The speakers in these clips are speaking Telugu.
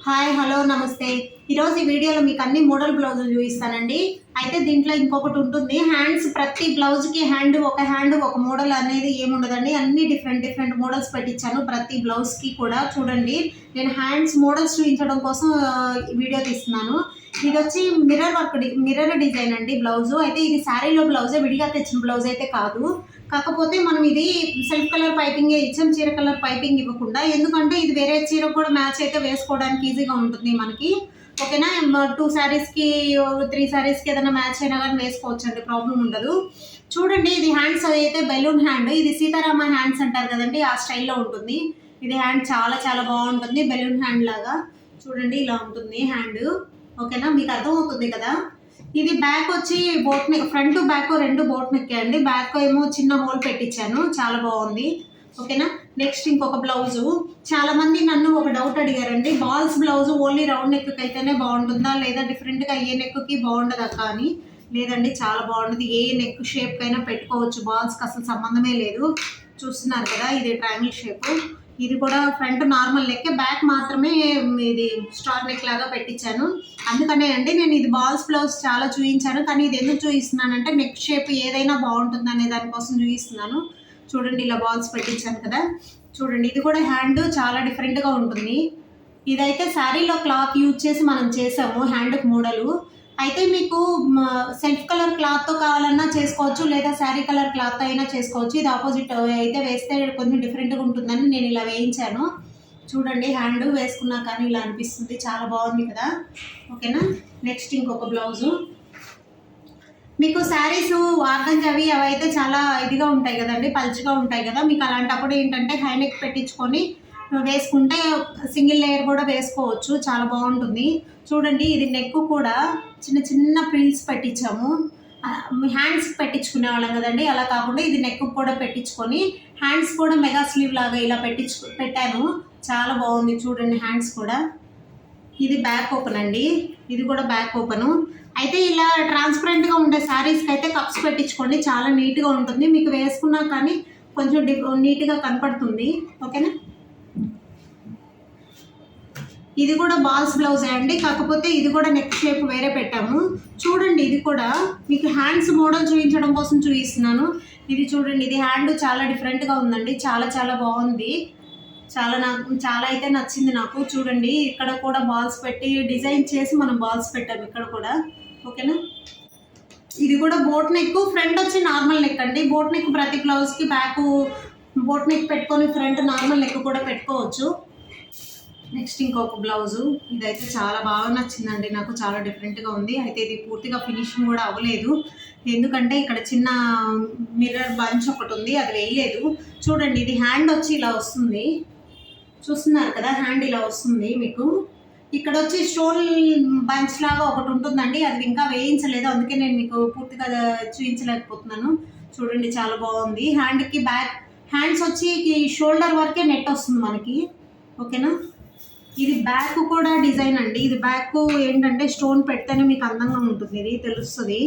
హాయ్ హలో నమస్తే. ఈరోజు ఈ వీడియోలో మీకు అన్ని మోడల్ బ్లౌజులు చూపిస్తానండి. అయితే దీంట్లో ఇంకొకటి ఉంటుంది, హ్యాండ్స్ ప్రతి బ్లౌజ్కి హ్యాండ్ ఒక మోడల్ అనేది ఏముండదండి. అన్ని డిఫరెంట్ మోడల్స్ పెట్టించాను ప్రతి బ్లౌజ్కి కూడా. చూడండి, నేను హ్యాండ్స్ మోడల్స్ చూపించడం కోసం వీడియో తీస్తున్నాను. ఇది వచ్చి మిర్రర్ డిజైన్ అండి బ్లౌజు. అయితే ఇది శారీలో బ్లౌజే, విడిగా తెచ్చిన బ్లౌజ్ అయితే కాదు. కాకపోతే మనం ఇది సెల్ఫ్ కలర్ పైపింగే ఇచ్చాం, చీర కలర్ పైపింగ్ ఇవ్వకుండా. ఎందుకంటే ఇది వేరే చీర కూడా మ్యాచ్ అయితే వేసుకోవడానికి ఈజీగా ఉంటుంది మనకి. ఓకేనా, 2 శారీస్కి 3 శారీస్కి ఏదైనా మ్యాచ్ అయినా కానీ వేసుకోవచ్చు అండి, ప్రాబ్లం ఉండదు. చూడండి, ఇది హ్యాండ్స్ అయితే బెలూన్ హ్యాండ్. ఇది సీతారామ హ్యాండ్స్ అంటారు కదండి, ఆ స్టైల్లో ఉంటుంది. ఇది హ్యాండ్ చాలా బాగుంటుంది, బెలూన్ హ్యాండ్ లాగా. చూడండి, ఇలా ఉంటుంది హ్యాండ్. ఓకేనా, మీకు అర్థమవుతుంది కదా. ఇది బ్యాక్ వచ్చి boat neck, front back 2 boat neck అండి. బ్యాక్ ఏమో చిన్న హోల్ పెట్టించాను, చాలా బాగుంది. ఓకేనా, నెక్స్ట్ ఇంకొక బ్లౌజు. చాలా మంది నన్ను ఒక డౌట్ అడిగారండి, balls blouse only round neck అయితేనే బాగుంటుందా, లేదా డిఫరెంట్గా ఏ నెక్కి బాగుంటుందా కానీ. లేదండి, చాలా బాగుంటుంది. ఏ నెక్ షేప్ అయినా పెట్టుకోవచ్చు, బాల్స్కి అసలు సంబంధమే లేదు. చూస్తున్నారు కదా, ఇది ట్రయాంగిల్ షేప్. ఇది కూడా ఫ్రంట్ నార్మల్ నెక్, బ్యాక్ మాత్రమే ఇది స్టార్ నెక్ లాగా పెట్టించాను. అందుకనే అండి నేను ఇది బాల్స్ బ్లౌజ్ చాలా చూపించాను, కానీ ఇది ఎందుకు చూపిస్తున్నానంటే నెక్ షేప్ ఏదైనా బాగుంటుంది అనే దానికోసం చూపిస్తున్నాను. చూడండి, ఇలా బాల్స్ పెట్టించాను కదా. చూడండి, ఇది కూడా హ్యాండ్ చాలా డిఫరెంట్గా ఉంటుంది. ఇదైతే శారీలో క్లాత్ యూజ్ చేసి మనం చేసాము హ్యాండ్కి మోడలు. అయితే మీకు సెల్ఫ్ కలర్ క్లాత్తో కావాలన్నా చేసుకోవచ్చు, లేదా శారీ కలర్ క్లాత్ అయినా చేసుకోవచ్చు. ఇది ఆపోజిట్ అయితే వేస్తే కొంచెం డిఫరెంట్గా ఉంటుందని నేను ఇలా వేయించాను. చూడండి, హ్యాండ్ వేసుకున్నా కానీ ఇలా అనిపిస్తుంది, చాలా బాగుంది కదా. ఓకేనా, నెక్స్ట్ ఇంకొక బ్లౌజు. మీకు శారీస్ ఆర్గంజా అవి అయితే చాలా ఇదిగా ఉంటాయి కదండి, పల్చగా ఉంటాయి కదా. మీకు అలాంటప్పుడు ఏంటంటే హై నెక్ పెట్టించుకొని వేసుకుంటే సింగిల్ లేయర్ కూడా వేసుకోవచ్చు, చాలా బాగుంటుంది. చూడండి, ఇది నెక్ కూడా చిన్న ప్రిల్స్ పెట్టించాము. హ్యాండ్స్ పెట్టించుకునే వాళ్ళం కదండి, అలా కాకుండా ఇది నెక్ కూడా పెట్టించుకొని హ్యాండ్స్ కూడా మెగా స్లీవ్ లాగా ఇలా పెట్టాను. చాలా బాగుంది. చూడండి, హ్యాండ్స్ కూడా. ఇది బ్యాక్ ఓపెన్ అండి, ఇది కూడా బ్యాక్ ఓపెను. అయితే ఇలా ట్రాన్స్పరెంట్గా ఉండే శారీస్కి అయితే కప్స్ పెట్టించుకోండి, చాలా నీట్గా ఉంటుంది. మీకు వేసుకున్నా కానీ కొంచెం నీట్గా కనపడుతుంది. ఓకేనా, ఇది కూడా బాల్స్ బ్లౌజే అండి, కాకపోతే ఇది కూడా నెక్ షేప్ వేరే పెట్టాము. చూడండి, ఇది కూడా మీకు హ్యాండ్స్ మోడల్ చూపించడం కోసం చూపిస్తున్నాను. ఇది చూడండి, ఇది హ్యాండ్ చాలా డిఫరెంట్గా ఉందండి, చాలా బాగుంది. చాలా అయితే నచ్చింది నాకు. చూడండి, ఇక్కడ కూడా బాల్స్ పెట్టి డిజైన్ చేసి మనం బాల్స్ పెట్టాము ఇక్కడ కూడా. ఓకేనా, ఇది కూడా బోట్ నెక్, ఫ్రంట్ వచ్చి నార్మల్ నెక్ అండి. బోట్ నెక్ ప్రతి బ్లౌజ్కి బ్యాక్ బోట్ నెక్ పెట్టుకొని ఫ్రంట్ నార్మల్ నెక్ కూడా పెట్టుకోవచ్చు. నెక్స్ట్ ఇంకొక బ్లౌజు. ఇదైతే చాలా బాగా నచ్చిందండి నాకు, చాలా డిఫరెంట్గా ఉంది. అయితే ఇది పూర్తిగా ఫినిషింగ్ కూడా అవ్వలేదు, ఎందుకంటే ఇక్కడ చిన్న మిర్రర్ బంచ్ ఒకటి ఉంది, అది వేయలేదు. చూడండి, ఇది హ్యాండ్ వచ్చి ఇలా వస్తుంది, చూస్తున్నారు కదా, హ్యాండ్ ఇలా వస్తుంది. మీకు ఇక్కడ వచ్చి స్టోన్ బంచ్ లాగా ఒకటి ఉంటుందండి, అది ఇంకా వేయించలేదు, అందుకే నేను మీకు పూర్తిగా చూపించలేకపోతున్నాను. చూడండి, చాలా బాగుంది. హ్యాండ్కి బ్యాక్ హ్యాండ్స్ వచ్చి షోల్డర్ వరకే నెట్ వస్తుంది మనకి. ఓకేనా, ఇది బ్యాక్ కూడా డిజైన్ అండి. ఇది బ్యాక్ ఏంటంటే స్టోన్ పెడితేనే మీకు అందంగా ఉంటుంది, ఇది తెలుస్తుంది.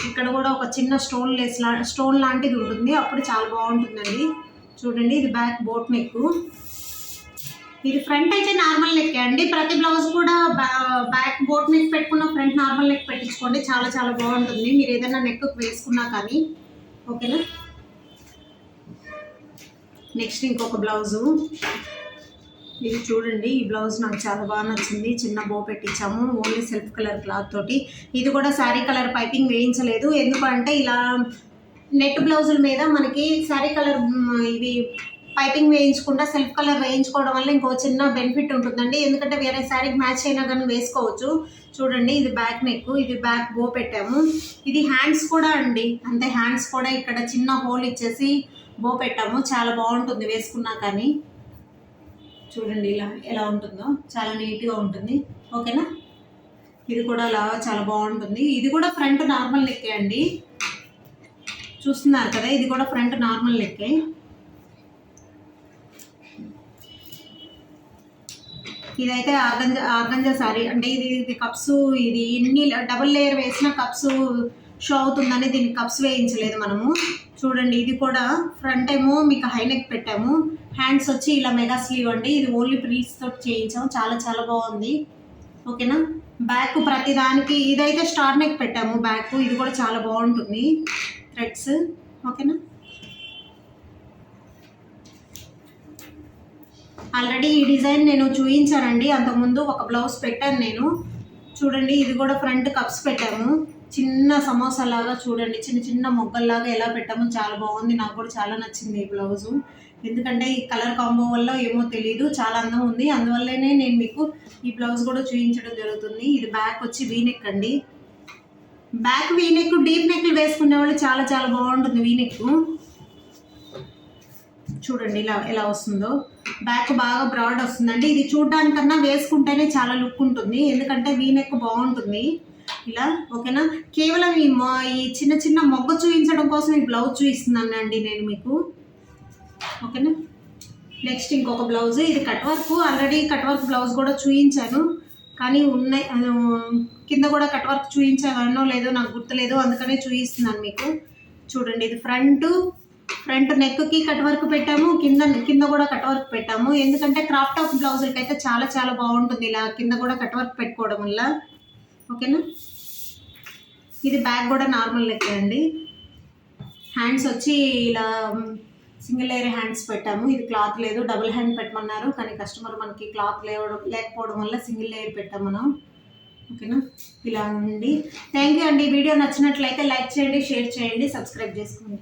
ఇక్కడ కూడా ఒక చిన్న స్టోన్ లాంటిది ఉంటుంది, అప్పుడు చాలా బాగుంటుందండి. చూడండి, ఇది బ్యాక్ బోట్ నెక్. ఇది ఫ్రంట్ అయితే నార్మల్ నెక్ అండి. ప్రతి బ్లౌజ్ కూడా బ్యాక్ బోట్ నెక్ పెట్టుకున్న ఫ్రంట్ నార్మల్ నెక్ పెట్టించుకోండి, చాలా బాగుంటుంది మీరు ఏదైనా నెక్ వేసుకున్నా కానీ. ఓకేనా, నెక్స్ట్ ఇంకొక బ్లౌజు. ఇది చూడండి, ఈ బ్లౌజ్ నాకు చాలా బాగా నచ్చింది. చిన్న బో పెట్టించాము, ఓన్లీ సెల్ఫ్ కలర్ క్లాత్ తోటి. ఇది కూడా శారీ కలర్ పైపింగ్ వేయించలేదు, ఎందుకంటే ఇలా నెట్ బ్లౌజుల మీద మనకి శారీ కలర్ ఇవి పైపింగ్ వేయించకుండా సెల్ఫ్ కలర్ వేయించుకోవడం వల్ల ఇంకో చిన్న బెనిఫిట్ ఉంటుందండి, ఎందుకంటే వేరే శారీకి మ్యాచ్ అయినా కానీ వేసుకోవచ్చు. చూడండి, ఇది బ్యాక్ నెక్, ఇది బ్యాక్ బో పెట్టాము. ఇది హ్యాండ్స్ కూడా అండి అంతే, హ్యాండ్స్ కూడా ఇక్కడ చిన్న హోల్ ఇచ్చేసి బో పెట్టాము, చాలా బాగుంటుంది వేసుకున్నా కానీ. చూడండి, ఇలా ఎలా ఉంటుందో, చాలా నీట్గా ఉంటుంది. ఓకేనా, ఇది కూడా అలా చాలా బాగుంటుంది. ఇది కూడా ఫ్రంట్ నార్మల్ నెక్కే అండి, చూస్తున్నారు కదా, ఇది కూడా ఫ్రంట్ నార్మల్ నెక్కే. ఇదైతే ఆర్గంజా శారీ అంటే ఇది కప్స్, ఇది ఎన్ని డబుల్ లేయర్ వేసిన కప్స్ షో అవుతుందని దీనికి కప్స్ వేయించలేదు మనము. చూడండి, ఇది కూడా ఫ్రంట్ ఏమో మీకు హై నెక్ పెట్టాము, హ్యాండ్స్ వచ్చి ఇలా మెగా స్లీవ్ అండి. ఇది ఓన్లీ ప్రిల్స్ తోటి చేయించాం, చాలా చాలా బాగుంది. ఓకేనా. బ్యాక్ ప్రతి దానికి ఇదైతే స్టార్ నెక్ పెట్టాము బ్యాక్, ఇది కూడా చాలా బాగుంటుంది థ్రెడ్స్. ఓకేనా. ఆల్రెడీ ఈ డిజైన్ నేను చూపించానండి అంతకుముందు, ఒక బ్లౌజ్ పెట్టాను నేను. చూడండి ఇది కూడా ఫ్రంట్ కప్స్ పెట్టాము, చిన్న సమోసా లాగా చూడండి, చిన్న చిన్న మొగ్గల్లాగా ఎలా పెట్టాము, చాలా బాగుంది. నాకు కూడా చాలా నచ్చింది ఈ బ్లౌజు. ఎందుకంటే ఈ కలర్ కాంబో వల్ల ఏమో తెలీదు, చాలా అందం ఉంది. అందువల్లనే నేను మీకు ఈ బ్లౌజ్ కూడా చూపించడం జరుగుతుంది. ఇది బ్యాక్ వచ్చి వీనెక్ అండి. బ్యాక్ వీనెక్, డీప్ నెక్లు వేసుకునే వాళ్ళు చాలా చాలా బాగుంటుంది వీనెక్. చూడండి ఇలా ఎలా వస్తుందో, బ్యాక్ బాగా బ్రాడ్ వస్తుందండి. ఇది చూడడానికన్నా వేసుకుంటేనే చాలా లుక్ ఉంటుంది, ఎందుకంటే వీనెక్ బాగుంటుంది ఇలా. ఓకేనా. కేవలం ఈ చిన్న చిన్న మొగ్గ చూపించడం కోసం ఈ బ్లౌజ్ చూపిస్తున్నాను అండి నేను మీకు. ఓకేనా. నెక్స్ట్ ఇంకొక బ్లౌజ్, ఇది cut work. Already cut work blouse కూడా చూపించాను, కానీ ఉన్నాయి కింద కూడా కట్ వర్క్ చూపించానో లేదో నాకు గుర్తులేదు, అందుకనే చూపిస్తున్నాను మీకు. చూడండి ఇది ఫ్రంట్ నెక్కి కట్ వర్క్ పెట్టాము, కింద కూడా కట్ వర్క్ పెట్టాము. ఎందుకంటే క్రాప్ టాప్ బ్లౌజులకి అయితే చాలా చాలా బాగుంటుంది ఇలా కింద కూడా కట్ వర్క్ పెట్టుకోవడం వల్ల. ఓకేనా. ఇది బ్యాక్ కూడా నార్మల్ నెక్ అండి. హ్యాండ్స్ వచ్చి ఇలా సింగిల్ లేయర్ హ్యాండ్స్ పెట్టాము. ఇది క్లాత్ లేదు, డబుల్ హ్యాండ్ పెట్టమన్నారు, కానీ కస్టమర్ మనకి క్లాత్ లేకపోవడం వల్ల సింగిల్ లేయర్ పెట్టాం మనం. ఓకేనా. ఇలా అండి. థ్యాంక్ యూ అండి. వీడియో నచ్చినట్లయితే లైక్ చేయండి, షేర్ చేయండి, సబ్స్క్రైబ్ చేసుకోండి.